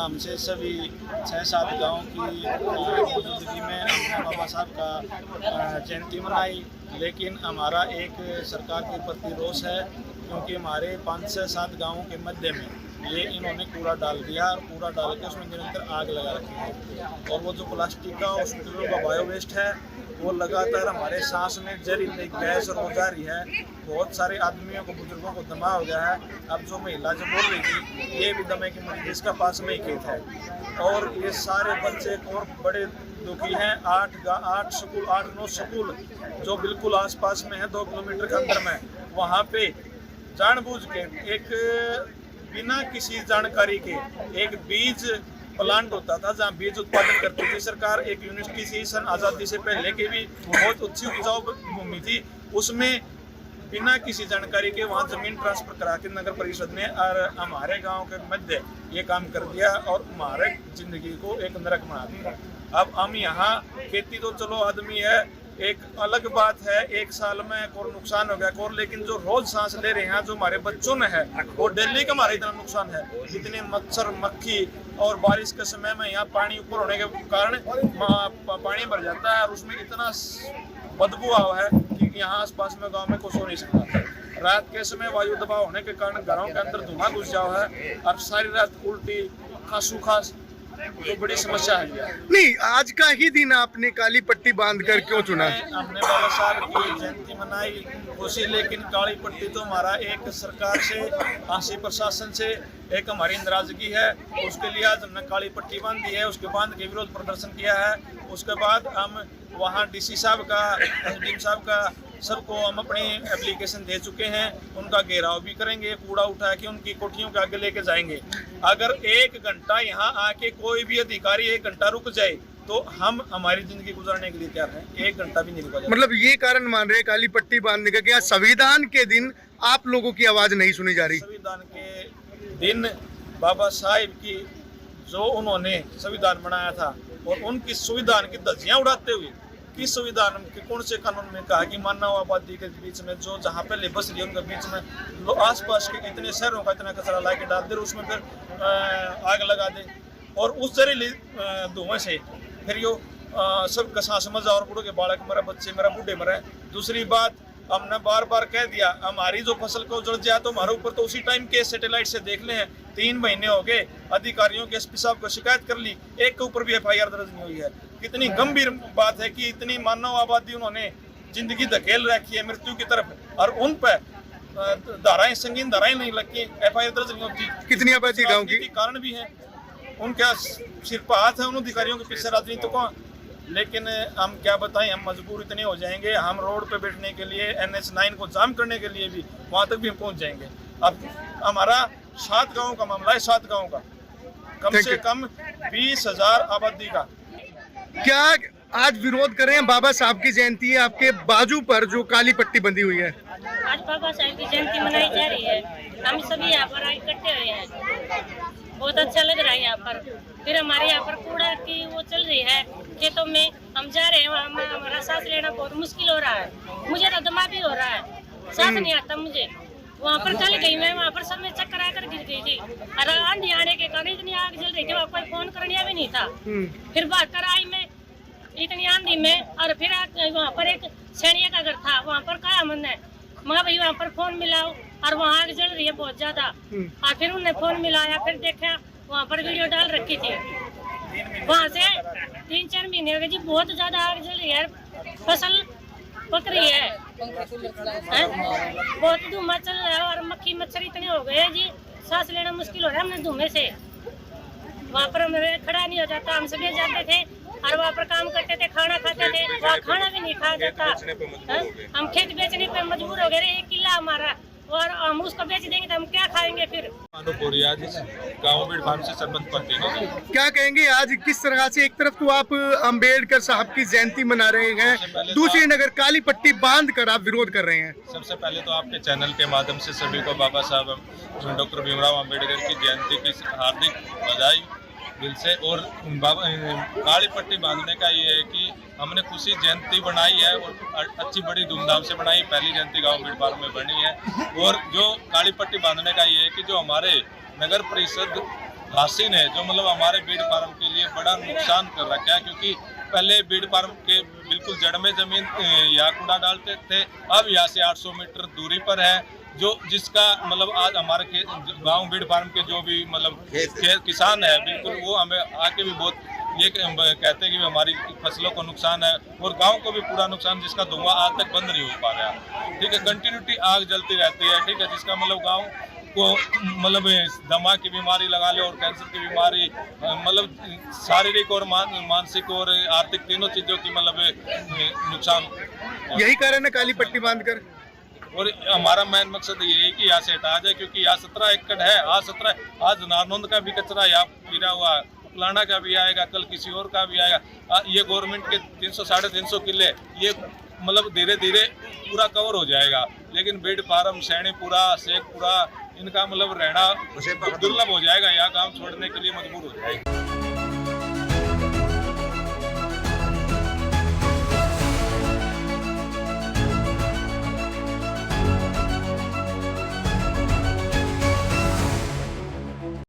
हमसे सभी 6-7 गाँव की मौजूदगी में हमने बाबा साहब का जयंती मनाई। लेकिन हमारा एक सरकार के प्रति रोष है, क्योंकि हमारे 5 से 7 गाँवों के मध्य में ये इन्होंने कूड़ा डाल दिया और कूड़ा डाल के उसमें निरंतर आग लगा रखी है। और वो जो प्लास्टिक का हॉस्पिटलों का बायो वेस्ट है वो लगातार हमारे सांस में जहरीली गैस और जा रही है। बहुत सारे आदमियों को, बुजुर्गों को दमा हो गया है। अब जो महिला जो बोल रही थी, ये भी दमे की मरीज, इसका पास में ही खेत है। और ये सारे बच्चे और बड़े दुखी हैं। 8-9 स्कूल जो बिल्कुल आसपास में है, 2 किलोमीटर के अंदर में, वहाँ पे जानबूझ के एक बिना किसी जानकारी के एक बीज प्लांट होता था जहाँ बीज उत्पादन करती थी सरकार। एक यूनिवर्सिटी थी सन आज़ादी से पहले की भी बहुत अच्छी उपजाऊ भूमि थी, उसमें बिना किसी जानकारी के वहाँ जमीन ट्रांसफर करा के नगर परिषद ने और हमारे गांव के मध्य ये काम कर दिया और हमारे जिंदगी को एक नरक बना दिया। अब हम यहाँ खेती तो चलो आदमी है, एक अलग बात है, 1 साल में और नुकसान हो गया और, लेकिन जो रोज सांस ले रहे हैं, जो हमारे बच्चों ने है, वो डेली का हमारा इतना नुकसान है। इतने मच्छर मक्खी और बारिश के समय में यहाँ पानी ऊपर होने के कारण पानी भर जाता है और उसमें इतना बदबू आवा है कि यहाँ आसपास में गांव में कुछ हो नहीं सकता। रात के समय वायु दबाव होने के कारण घरों के अंदर धुआं घुस जाओ है और सारी रात उल्टी खांस तो बड़ी समस्या है। नहीं, आज का ही दिन आपने काली पट्टी बांध कर क्यों चुना? हमने बाबा साहब की जयंती मनाई खुशी, लेकिन काली पट्टी तो हमारा एक सरकार से, आसी प्रशासन से एक हमारी नाराजगी है। उसके लिए आज हमने काली पट्टी बांधी है, उसके बांध के विरोध प्रदर्शन किया है। उसके बाद हम वहाँ डीसी साहब का, एसडीएम साहब का, सबको हम अपनी एप्लीकेशन दे चुके हैं। उनका घेराव भी करेंगे, कूड़ा उठा के उनकी कोठियों के आगे लेके जाएंगे। अगर 1 घंटा यहाँ आके कोई भी अधिकारी 1 घंटा रुक जाए तो हम हमारी जिंदगी गुजारने के लिए तैयार हैं। 1 घंटा भी नहीं रुका जाए। मतलब ये कारण मान रहे काली पट्टी बांधने का क्या संविधान के दिन आप लोगों की आवाज नहीं सुनी जा रही? संविधान के दिन बाबा साहिब की जो उन्होंने संविधान बनाया था और उनकी संविधान की धज्जियां उड़ाते हुए, किस संविधान के कौन से कानून में कहा कि मानव आबादी के बीच में जो जहाँ पहले बस रही है उनके बीच में आसपास के इतने शहरों का इतना कचरा ला के डाल दे, उसमें फिर आग लगा दे और उस जहरीली धुएं से फिर यो सबका सांस मजा और बूढ़ों के बालक मरे, बच्चे मरे, बूढ़े मरे। दूसरी बात, हमने बार बार कह दिया हमारी जो फसल को उजड़ जाए तो हमारे ऊपर तो उसी टाइम के सैटेलाइट से देख ले हैं। 3 महीने हो गए, अधिकारियों के एसपी साहब को शिकायत कर ली, एक के ऊपर भी FIR दर्ज नहीं हुई है। कितनी गंभीर बात है कि इतनी मानव आबादी उन्होंने जिंदगी धकेल रखी है मृत्यु की तरफ और उन पर धाराएं, संगीन धाराएं नहीं लगती, FIR दर्ज नहीं होती। कितनी आबादी गाँव की? कारण भी है, उनका सिर्फ हाथ है उन अधिकारियों के पीछे राजनीति को। लेकिन हम क्या बताएं, हम मजबूर इतने हो जाएंगे, हम रोड पे बैठने के लिए NH9 को जाम करने के लिए भी वहां तक भी हम पहुंच जाएंगे। अब हमारा 7 गाँव का मामला है, 7 गाँव का, कम से कम 20,000 आबादी का। क्या आज विरोध कर रहे हैं? बाबा साहब की जयंती है, आपके बाजू पर जो काली पट्टी बंधी हुई है, आज बाबा साहब की जयंती मनाई जा रही है। हम सभी यहाँ पर इकट्ठे हुए हैं, बहुत अच्छा लग रहा है यहाँ पर। फिर हमारे यहाँ पर कूड़ा की वो चल रही है, खेतों में हम जा रहे हैं, वहाँ हमारा सांस लेना बहुत मुश्किल हो रहा है। मुझे तो दमा भी हो रहा है, सांस नहीं आता मुझे। वहाँ पर चल गई मैं, वहाँ पर सब में चक्कर आकर गिर गई थी और आंधी आने के कारण इतनी आग जल रही थी, वहाँ कोई फोन करने भी नहीं था। फिर बात कर आई मैं इतनी आंधी में, और फिर वहाँ पर एक सैनिक का घर था, वहाँ पर कहा हमने माँ भाई वहाँ पर फोन मिलाओ, और वहाँ आग जल रही है बहुत ज्यादा। और फिर उन्होंने फोन मिलाया, फिर देखा वहाँ पर वीडियो डाल रखी थी। वहाँ से 3-4 महीने हो गए जी, बहुत ज्यादा आग जल रही है, फसल पक रही है, बहुत धुआं चल रहा है और मक्खी मच्छर इतने हो गए जी, सांस लेना मुश्किल हो रहा है हमने धुएं से। वहाँ पर हमें खड़ा नहीं हो जाता, हम सभी जाते थे और वहाँ पर काम करते थे, खाना खाते थे, वहाँ खाना भी नहीं खाया जाता। हम खेत बेचने पे मजबूर हो गए, 1 किला हमारा, और हम उसको बेच देंगे तो हम क्या खाएंगे फिर। गाँव बीड़ फार्म से सरपंच पद। क्या कहेंगे आज किस तरह से? एक तरफ तो आप अंबेडकर साहब की जयंती मना रहे हैं, दूसरी नगर काली पट्टी बांध कर आप विरोध कर रहे हैं। सबसे पहले तो आपके चैनल के माध्यम से सभी को बाबा साहब डॉक्टर भीमराव अंबेडकर की जयंती की हार्दिक बधाई दिल से। और काली पट्टी बांधने का ये है कि हमने खुशी जयंती बनाई है और अच्छी बड़ी धूमधाम से बनाई, पहली जयंती गांव बीड़ फार्म में बनी है। और जो काली पट्टी बांधने का ये है कि जो हमारे नगर परिषद हासिन है, जो मतलब हमारे बीड फार्म के लिए बड़ा नुकसान कर रखा है। क्योंकि पहले बीड फार्म के बिल्कुल जड़ में जमीन यहाँ कूड़ा डालते थे, अब यहाँ से 800 मीटर दूरी पर है, जो जिसका मतलब आज हमारे गांव बीड फार्म के जो भी मतलब किसान है, बिल्कुल वो हमें आके भी बहुत ये कहते हैं कि हमारी फसलों को नुकसान है और गांव को भी पूरा नुकसान, जिसका धुआं आज तक बंद नहीं हो पा रहा। ठीक है, कंटिन्यूटी आग जलती रहती है। ठीक है, जिसका मतलब गांव को मतलब दमा की बीमारी लगा ले और कैंसर की बीमारी, मतलब शारीरिक और मानसिक और आर्थिक तीनों चीज़ों की मतलब नुकसान। यही कारण है काली पट्टी बांधकर। और हमारा मेन मकसद ये है कि यहाँ से हटाया जाए, क्योंकि यहाँ 17 एकड़ है। आज नारनौंद का भी कचरा यहाँ गिरा हुआ है, उपलाना का भी आएगा, कल किसी और का भी आएगा। ये गवर्नमेंट के 300-350 किले ये मतलब धीरे धीरे पूरा कवर हो जाएगा, लेकिन बीड फार्म, सैनीपुरा, शेखपुरा, इनका मतलब रहना दुर्लभ हो जाएगा, यहाँ गाँव छोड़ने के लिए मजबूर हो जाएगा।